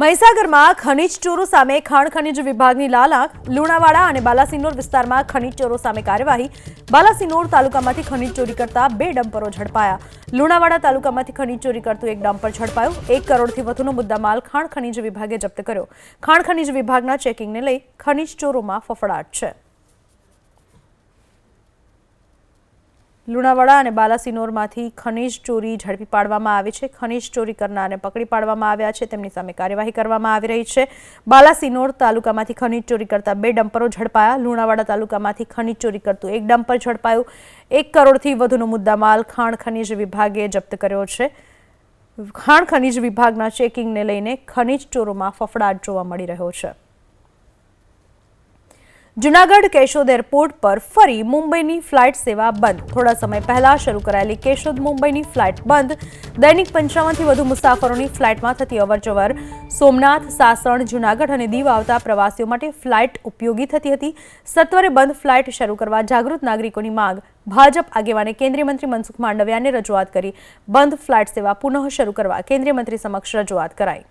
મહીસાગરમાં ખનીજ ચોરો સામે ખાણ ખનીજ વિભાગની લાલ આંખ. લુણાવાડા અને બાલાસિનોર વિસ્તારમાં ખનીજ ચોરો સામે કાર્યવાહી. બાલાસિનોર તાલુકામાંથી ખનીજ ચોરી કરતા 2 ડમ્પરો ઝડપાયા. લુણાવાડા તાલુકામાંથી ખનીજ ચોરી કરતું 1 ડમ્પર ઝડપાયું. 1 કરોડથી વધુનો મુદ્દામાલ ખાણ ખનીજ વિભાગે જપ્ત કર્યો. ખાણ ખનીજ વિભાગના ચેકિંગને લઈ ખનીજ ચોરોમાં ફફડાટ છે. લુણાવાડા અને બાલાસિનોરમાંથી ખનીજ ચોરી ઝડપી પાડવામાં આવી છે. ખનીજ ચોરી કરનારને પકડી પાડવામાં આવ્યા છે. તેમની સામે કાર્યવાહી કરવામાં આવી રહી છે. બાલાસિનોર તાલુકામાંથી ખનીજ ચોરી કરતા 2 ડમ્પરો ઝડપાયા. લુણાવાડા તાલુકામાંથી ખનીજ ચોરી કરતું 1 ડમ્પર ઝડપાયું. 1 કરોડથી વધુનો મુદ્દામાલ ખાણ ખનીજ વિભાગે જપ્ત કર્યો છે. ખાણ ખનીજ વિભાગના ચેકિંગને લઈને ખનીજ ચોરોમાં ફફડાટ જોવા મળી રહ્યો છે. જૂનાગઢ કેશોદ એરપોર્ટ પર ફરી મુંબઈની ફ્લાઇટ સેવા બંધ. થોડા સમય પહેલા શરૂ કરાયેલી કેશોદ મુંબઈની ફ્લાઇટ બંધ. દૈનિક 55થી વધુ મુસાફરોની ફ્લાઇટમાં થતી અવરજવર. સોમનાથ, સાસણ, જૂનાગઢ અને દીવ આવતા પ્રવાસીઓ માટે ફ્લાઇટ ઉપયોગી થતી હતી. સત્વરે બંધ ફ્લાઇટ શરૂ કરવા જાગૃત નાગરિકોની માંગ. ભાજપ આગેવાને કેન્દ્રીય મંત્રી મનસુખ માંડવિયાને રજૂઆત કરી. બંધ ફ્લાઇટ સેવા પુનઃ શરૂ કરવા કેન્દ્રીય મંત્રી સમક્ષ રજૂઆત કરાઈ.